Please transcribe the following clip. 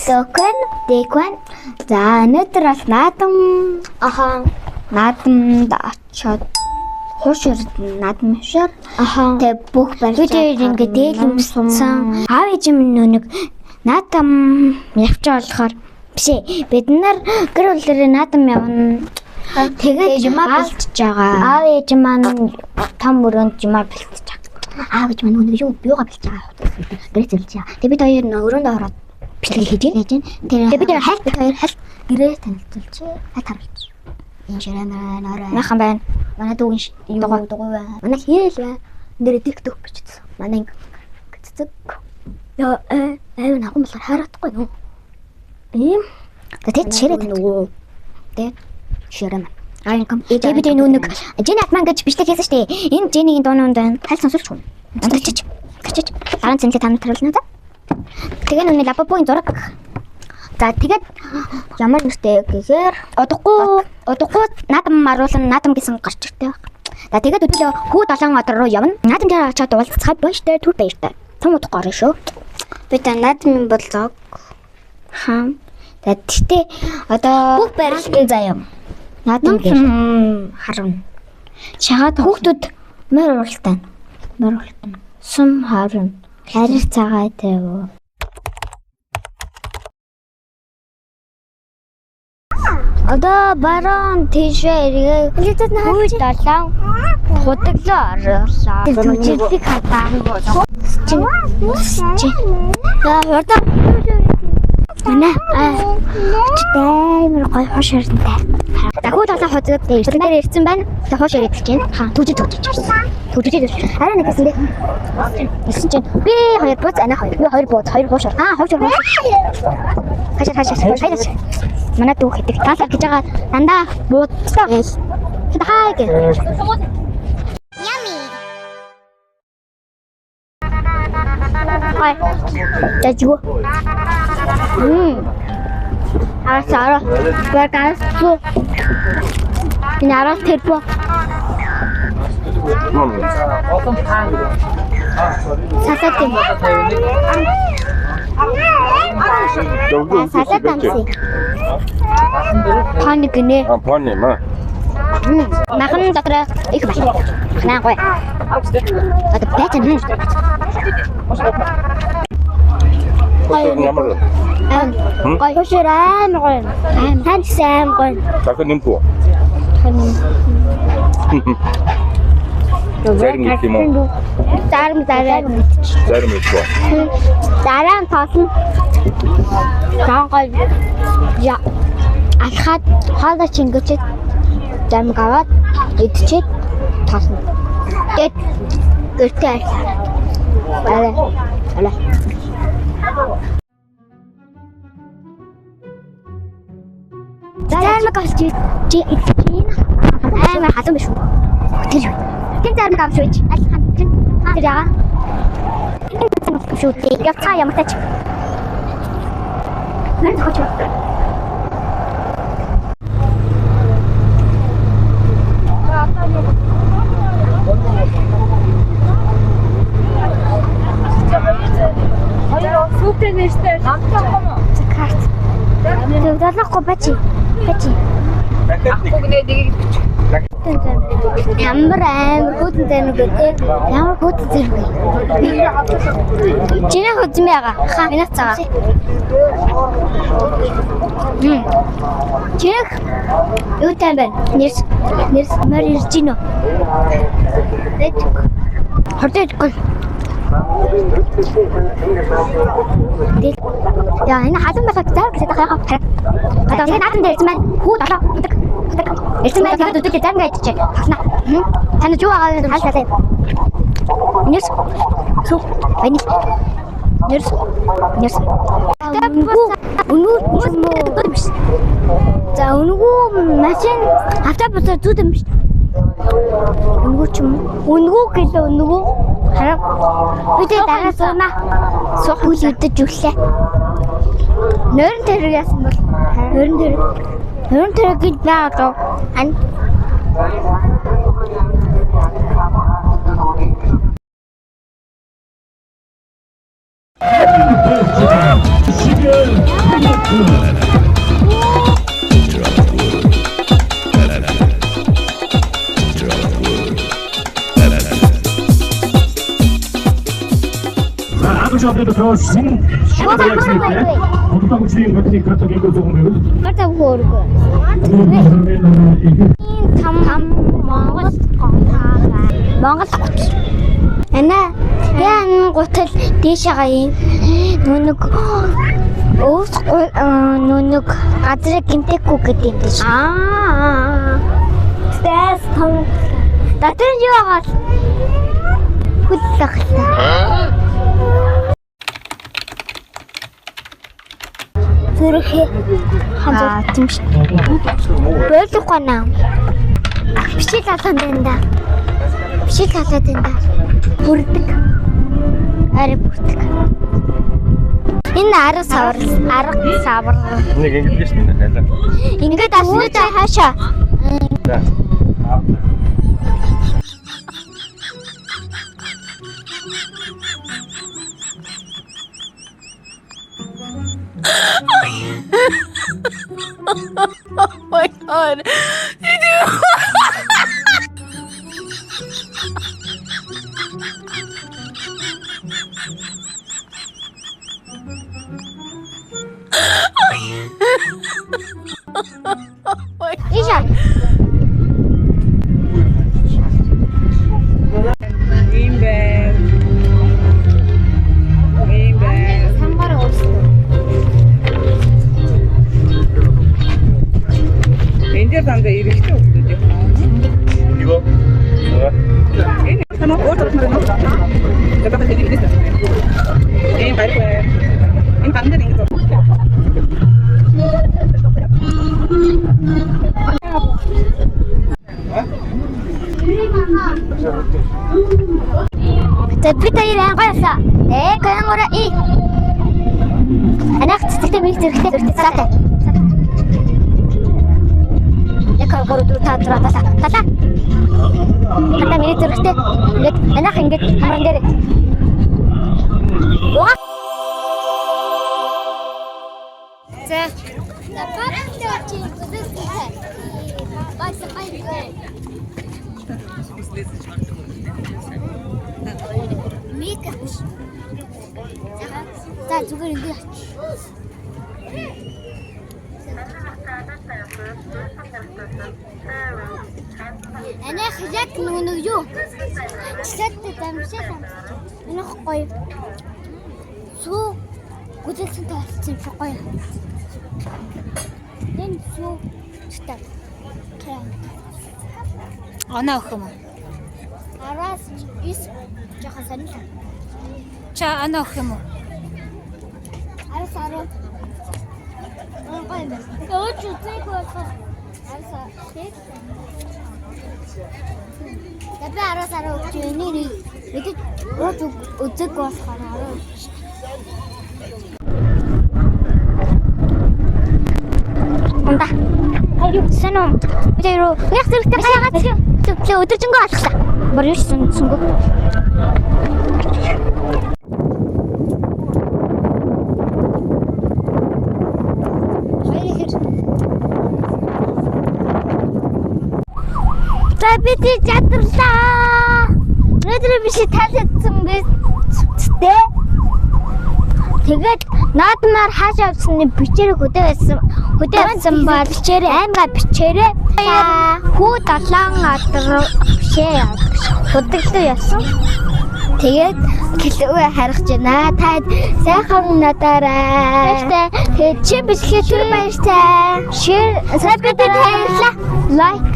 Дэкван. За өнөөдөр бас наадамд очоод хууш наадамшаар тэг бүх барьж ингээд дээлэмсэн. Аав ээж минь нэг наадам явж болохоор бишээ. Бид нар гэр бүлэрээ наадам явна. Тэгээд юмаа бэлтэж байгаа. Аав ээж маань том өрөөнд юмаа бэлтэж байгаа. Аав ээж маань нэг юугаа бэлтэж байгаа. Гэрээ зөвлөж байгаа. Тэгээд бид хоёр өрөөнд ороод бэлтгэл хийж байна. Тэгээд бид хоёр хальт гэрээ танилцуулж харуулж. Энэ ширэнэ нөрөө. Нахан байна. Манай дүүгийн дугуй байна. Манай хийл байна. Нэр TikTok бичсэн. Манай гэцэг. Яа нахам болохоор хараахгүй юу? Ийм. Тэгээд ширээд нөгөө. Тэгээд ширэн. Инком. Тэгээд бид нэг Жени Атман гэж бичлэг хийсэн шүү дээ. Энэ Женигийн дуунууд байна. Тал сонсолч хүн. Гачиж. Дараа нь зинлээ танд харуулна да. Тэгээ нүний лабабогийн зураг. За тэгээд ямар нэртэй гэхээр удахгүй наадам маруулан наадам гэсэн гарч иртэй баг. За тэгээд өдөө хүү 7 өдөр руу явна. Наадам дээр очиод уулзцахад баяртай түр баяртай. Том удахгүй орно шүү. Би та наадмын боллог. За тэгтээ одоо бүх барилгын заяа. Наадам харна. Шагаад хүүхдүүд мөр уралтай. Сум харна. Харир цагаа тавь. Одоо барон тийшээ эргээ хүү 7 худаглаа орлоо. Зүчилдэг хатаа. Чи. За хурдан. Манай амар гой хош ирсэнтэй. Хүү 7 худаглаад дээр ирсэн байна. За хош ирээд чинь түжиж ирсэн. Хараа нэг гэсэн дээ. Ирсэн чинь би 2 бууз ана 2. Би 2 бууз 2 хош. Хош. Хашаа. Манай дүү хэдэг таалаа гэж байгаа дандаа буудсан. Хай гэ. Yummy. Хай. Тэжгүй. Арасаа. Бэркас. Инарас тэрпо. Сатат юм. Салат амси. Паны гинэ. Паны ма. Нахан дотор их байна. Ханаагүй. Одоо байтан юм. Ямар. Гой хөшөрэн гой. Хан сайн гой. Така нэмпу. Зарим юм уу? Зарим. Зарим уу? Дараа нь тоолно. Гангой. Я. Алхаад хаалга чингэчээд замг аваад идчихэд тоолно. Гэт гэртээ алаа. Зарим гавч чи амар хатан биш үү? Тэр юу? Тэн зарим гавч үйч алхан тэр яа. Шүү дээ. Яг цаа ямар тач. Нэр тохож. Хоёроо сүүтэй нэртэй намтаа хоо. Карт. Дэвдэлэхгүй бачи. Ахгүйгээ дэгийг бич. Ямар хөдөн зэник гэдэг. Ямар хөдөн зэник вэ? Чиний хөдөн байгаа. Минут цагаа. Чих. Юу тань бэ? Нэрс мөр ирж гинөө. Хордоггүй. Яа энэ хатан байхад зар гэж байгаа хаа. Одоо энэ наадам дээр ирсэн байна. Хүү 7 удаг. Ирсэн байна гэдэг үдээ зам гэж чи. Хасна. Таны юу агаад хаалцаа. Нэрс. Сүү. Байна. Нэрс. Үнгүй. За үнгүй машин автобусаар зүйд юм шүү. Үнгүй ч юм. Үнгүй гэлээ үнгүй. Хараа. Үдээ дараа сууна. Суух үл өдөж өглөө. Нойрон тэрэг яасан бол нойрон тэрэг гэж байгаа. Ань. 지금 Гартаа хөөргөө. Там Монгол гонхаа. Монгол гутал. Яа гутал дээшээ гаяа. Нүнэг өөс нүнэг газрыг гинтэхгүй гэдэг юм биш. Тэс том. Дотор юу байгаа? Хүл тахлаа. Зүрхээ хандаа тийм ш. Бойлохгүй наа. Бишил талаад байна да. Бишил талаад байна да. Бүрдэг. Арай бүрдэг. Энэ арга савар. Нэг ингэж шүү дээ хайлаа. Ингээд асууж хаашаа. За. Oh my god. Иша. Ийм байна. Самбар өөрсдөө. Энд дандаа эрэхтэй хөлтэй дээ. 이거. Энэ танаа өөртөө мөрөн. Dapat jadi ini. Ийм барь бай. Энэ танд ингэ. Тэпитээр ангоёсоо. Кангора и. Анах цэцэгтэй мих зэрэгтэй цаатай. Яка город таатраа тата. Хата мих зэрэгтэй. Ингээд анах ингээд хамран дээр. За. Напааттай чи бүзэстэй. Бааса хайгаа. Мика. За зүгээр ингэ. Анах яг нүг юу? Чигтээ дамжаа. Анах гоё. Сүү гүзэлсэн таалцсан гоё. Эн сүү чигтээ. Оноо өх юм уу? Араас ис жоохон сонирхол. Ча оноо өх юм уу? Араас аруу. Гоё. Өөч үзээг болох. Араас тэг. Тэбэ араас аруу өгч энийг мэдээ өөч үзээг болохоор аруу. Онда. Хайр үсэн юм. Тэрөө яг зэрэгтэй гаягаад өдөржингөө алхлаа. Бар юу сүнгөө. Бид чадварлаа. Өнөөдөр биш таалагдсан гэстэй. Тэгээд наадмаар хаашаа авсны бичээрээ хөдөө байсан бол бичээрээ аймгаа бичээрээ хүү 7 адар бишээ хөдөглөө ясан. Тэгээд гэлөө харах жина. Та сайхан надаарай. Тэгээд чи бичлэгээ түр баяртай. Share, subscribe, like